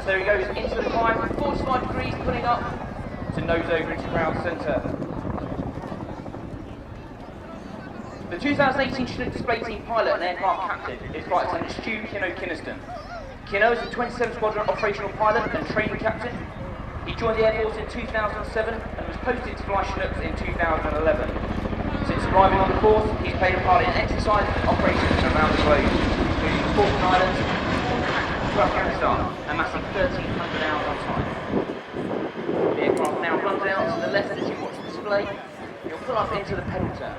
So there he goes into the climb, 45 degrees, pulling up to nose over into ground centre. The 2018 Chinook display team pilot and aircraft captain is Flight Lieutenant Stu Kinno-Kinniston. Kinno is the 27th Squadron operational pilot and training captain. He joined the Air Force in 2007 and was posted to fly Chinooks in 2011. Since arriving on the course, he's played a part in exercises and operations around the globe, including the Falkland Islands, to Afghanistan, amassing 1,300 hours on time. The aircraft now runs out to the left as you watch the display. You'll pull up into the pedal turn.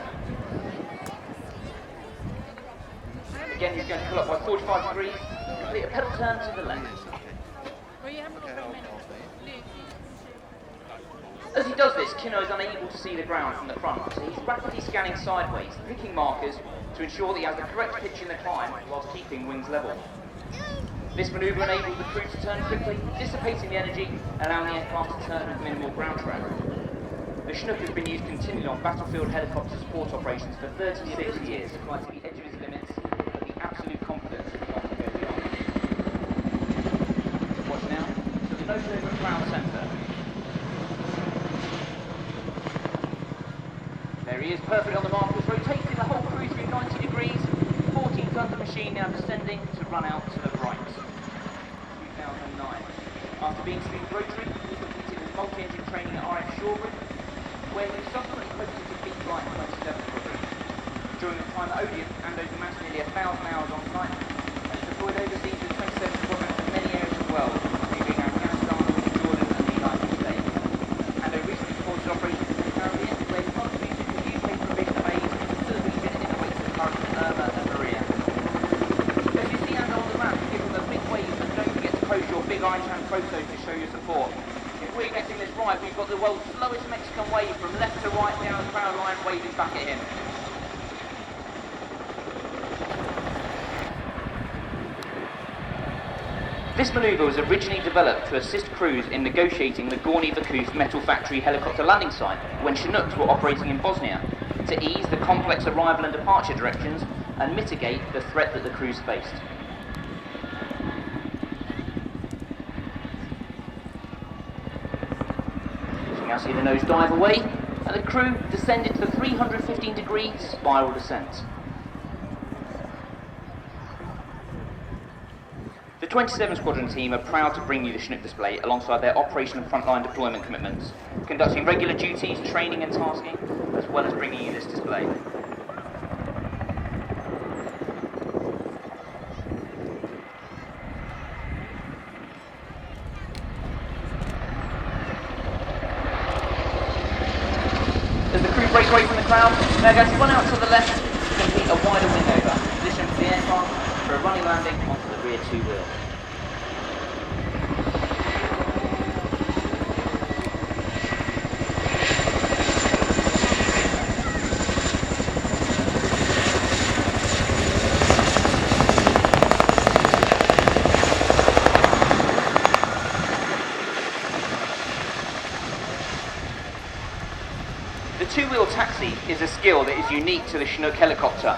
Again, he's going to pull up by 45 degrees, complete a pedal turn to the left. As he does this, Kinno is unable to see the ground from the front, so he's rapidly scanning sideways, picking markers to ensure that he has the correct pitch in the climb whilst keeping wings level. This manoeuvre enables the crew to turn quickly, dissipating the energy, allowing the aircraft to turn with minimal ground drag. The Chinook has been used continually on battlefield helicopter support operations for 36 years, applied to the edge of its limits with the absolute confidence it can't go beyond. Watch now, to the nose over at ground centre. There he is, perfect on the markers, rotating the whole crew through 90 degrees, 14 tons of machine now descending to run out to the right. 2009. After being student rotary, he completed his multi-engine training at RAF Chinook, where he was subsequently posted to fleet flight 27th Squadron. During his time at Odeon, Ando's amassed nearly 1,000 hours on site, and has deployed overseas with 27th Squadron to many areas of the world, including Afghanistan, Jordan and the United States. Ando recently supported operations in the Caribbean, where he contributed to the UK provision of aid to the region in the wake of Hurricane Irma and Maria. As you see Ando on the map, give him a big wave and don't forget to post your big iChan photos to show your support. If we're getting this right, we've got the world's slowest Mexican wave from left to right down the prow line waving back at him. This manoeuvre was originally developed to assist crews in negotiating the Gorny Vakuf metal factory helicopter landing site when Chinooks were operating in Bosnia, to ease the complex arrival and departure directions and mitigate the threat that the crews faced. You can now see the nose dive away, and the crew descended to the 315 degree spiral descent. The 27th Squadron team are proud to bring you the Chinook display alongside their operation and frontline deployment commitments, conducting regular duties, training and tasking, as well as bringing you this display. As the crew break away from the crowd, they're going to run out to the left to complete a wider wing over, position for the aircraft for a running landing onto the rear two wheel. The two-wheel taxi is a skill that is unique to the Chinook helicopter.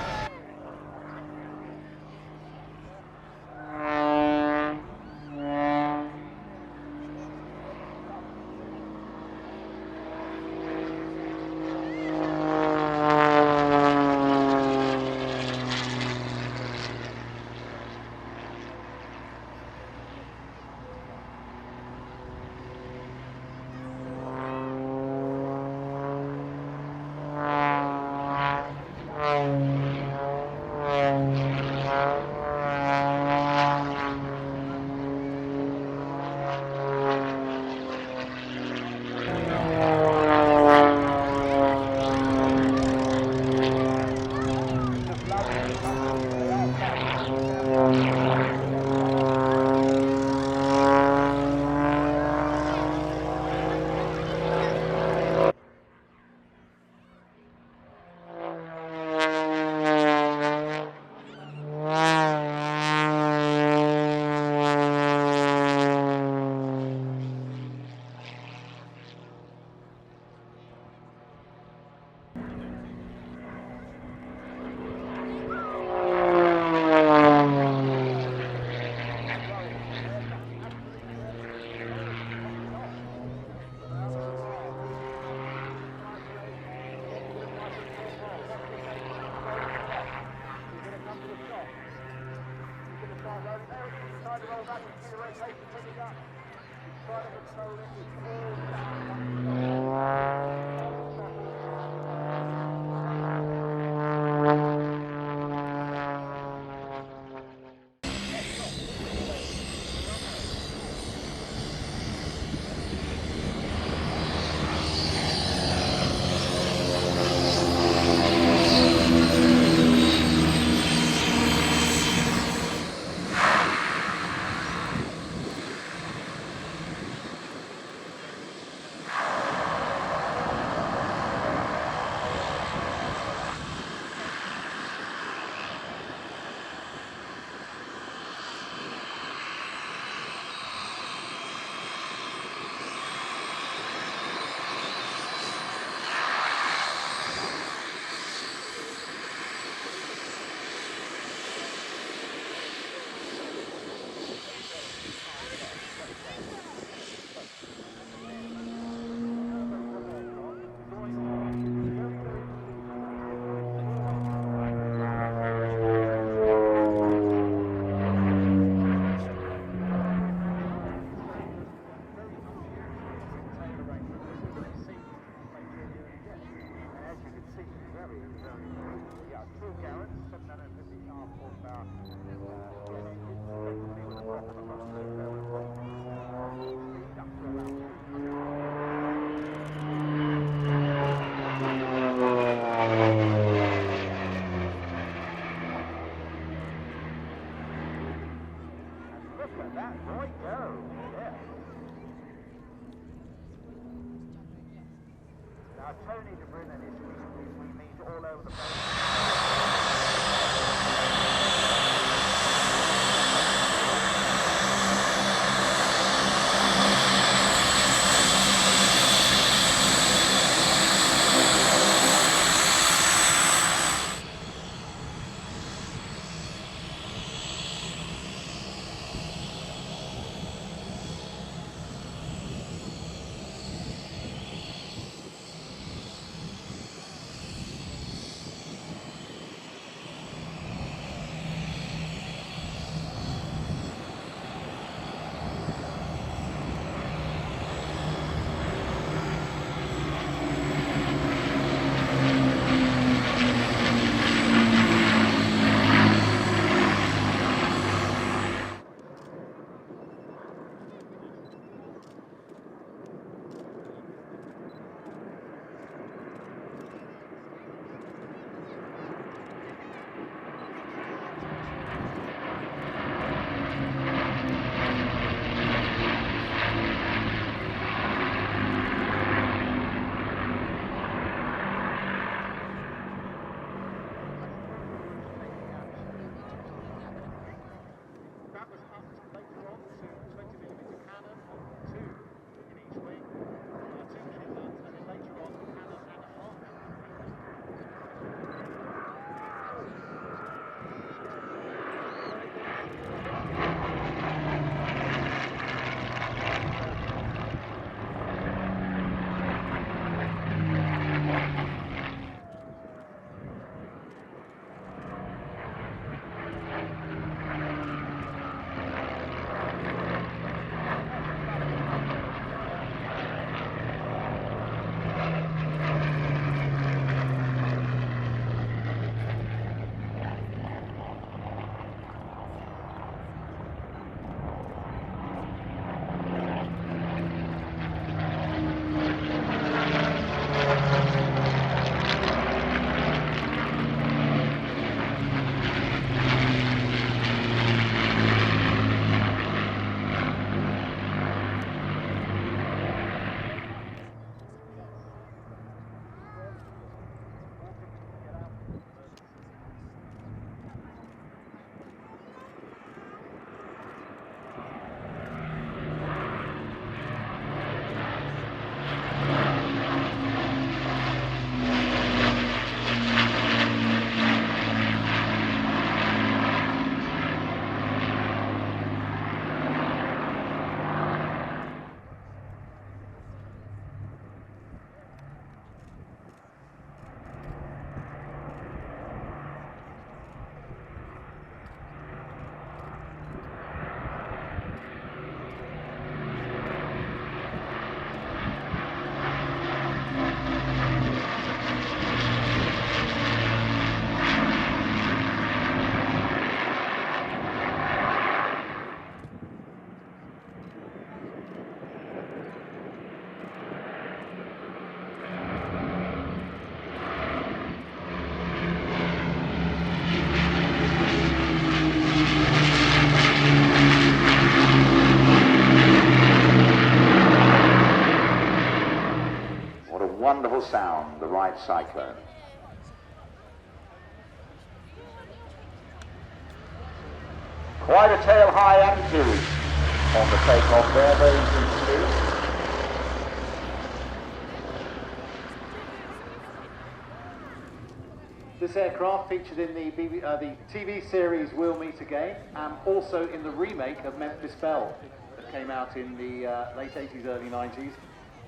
wonderful sound, the Wright Cyclone. Quite a tail high attitude on the takeoff there, very interesting. This aircraft featured in the TV series We'll Meet Again, and also in the remake of Memphis Belle that came out in the late 80s, early 90s.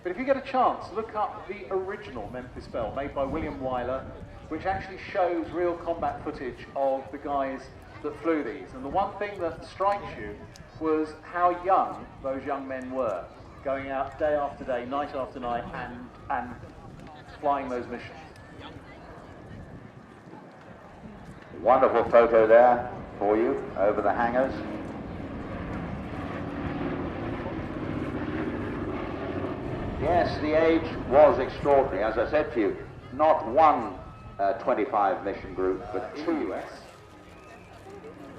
But if you get a chance, look up the original Memphis Belle, made by William Wyler, which actually shows real combat footage of the guys that flew these. And the one thing that strikes you was how young those young men were, going out day after day, night after night, and flying those missions. Wonderful photo there for you over the hangars. Yes, the age was extraordinary. As I said to you, not one 25 mission group, but two. US.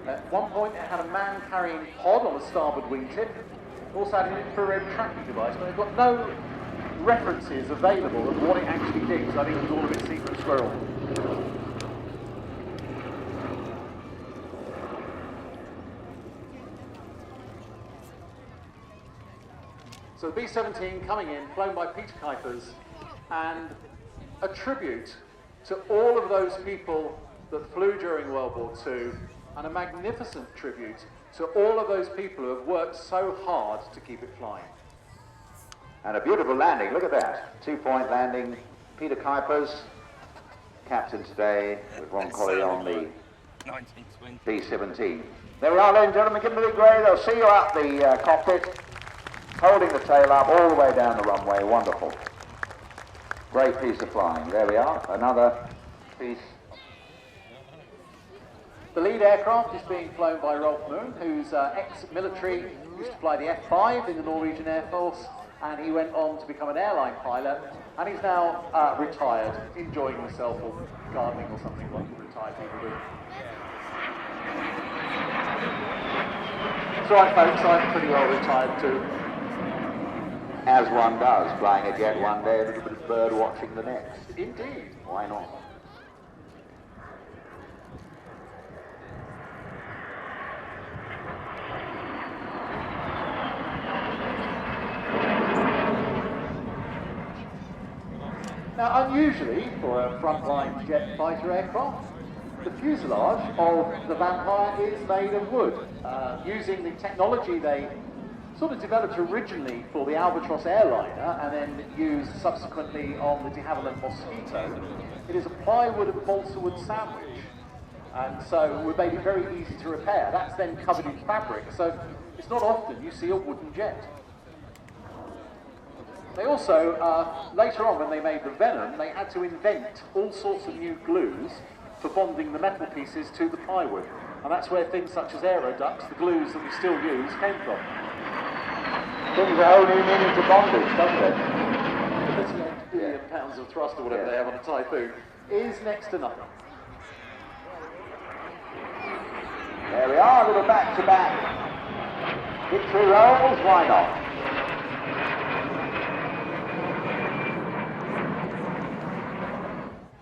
At one point, it had a man-carrying pod on the starboard wingtip. Also had an infrared tracking device, but they've got no references available of what it actually did, because I think it was all a bit secret squirrel. So the B-17 coming in, flown by Peter Kuipers, and a tribute to all of those people that flew during World War II, and a magnificent tribute to all of those people who have worked so hard to keep it flying. And a beautiful landing, look at that. 2-point landing, Peter Kuipers, captain today with Ron Colley on the B-17. There we are, ladies and gentlemen, give them a big wave. They'll see you out the cockpit, holding the tail up all the way down the runway. Wonderful. Great piece of flying. There we are, another piece. The lead aircraft is being flown by Rolf Moon, who's ex-military, used to fly the F-5 in the Norwegian Air Force, and he went on to become an airline pilot, and he's now retired, enjoying himself or gardening or something like retired people do. It's all right, folks, I'm pretty well retired too. As one does, flying a jet one day, a little bit of bird watching the next. Indeed. Why not? Now, unusually for a frontline jet fighter aircraft, the fuselage of the Vampire is made of wood, using the technology they sort of developed originally for the Albatross airliner and then used subsequently on the de Havilland Mosquito. It is a plywood and balsa wood sandwich, and so we made it very easy to repair. That's then covered in fabric, so it's not often you see a wooden jet. They also, later on when they made the Venom, they had to invent all sorts of new glues for bonding the metal pieces to the plywood, and that's where things such as aeroducts, the glues that we still use, came from. Things a whole new meaning to bondage, doesn't it? The 58 billion pounds of thrust or whatever they have on a Typhoon is next to nothing. There we are, a little back-to-back. Victory rolls, why not?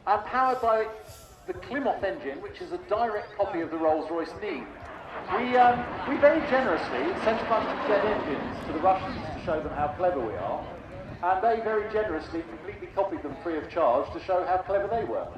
And powered by the Klimoth engine, which is a direct copy of the Rolls-Royce Nene. We very generously sent a bunch of jet engines to the Russians to show them how clever we are, and they very generously completely copied them free of charge to show how clever they were.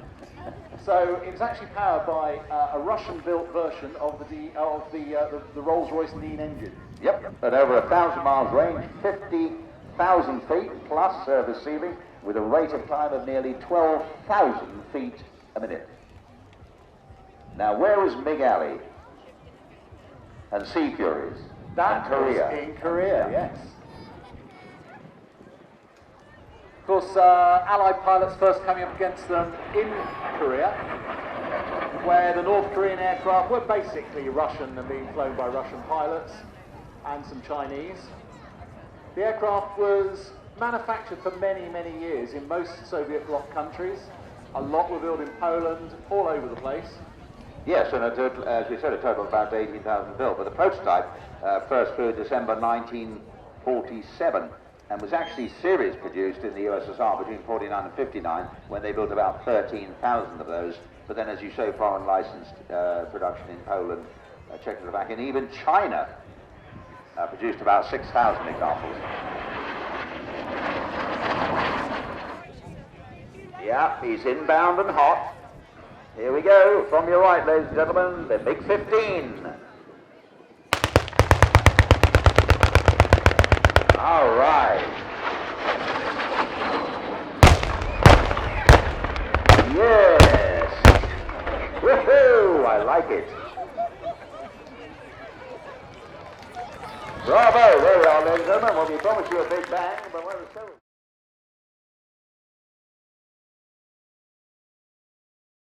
So it was actually powered by a Russian-built version of the Rolls-Royce Nene engine. Yep, at over 1,000 miles range, 50,000 feet plus service ceiling, with a rate of climb of nearly 12,000 feet a minute. Now, where was MiG Alley and Sea Furies? That in Korea. Was in Korea, yes. Of course, Allied pilots first coming up against them in Korea, where the North Korean aircraft were basically Russian and being flown by Russian pilots and some Chinese. The aircraft was manufactured for many, many years in most Soviet bloc countries. A lot were built in Poland, all over the place. Yes, and as we said, a total of about 18,000 built. But the prototype first flew in December 1947. and was actually series produced in the USSR between 49 and 59, when they built about 13,000 of those. But then, as you show, foreign licensed production in Poland, Czechoslovakia, and even China produced about 6,000 examples. Yeah, he's inbound and hot. Here we go, from your right, ladies and gentlemen, the MiG-15. All right. Yes. Woohoo! I like it. Bravo! There we are, ladies and gentlemen. Well, we promised you a big bang, but we're so...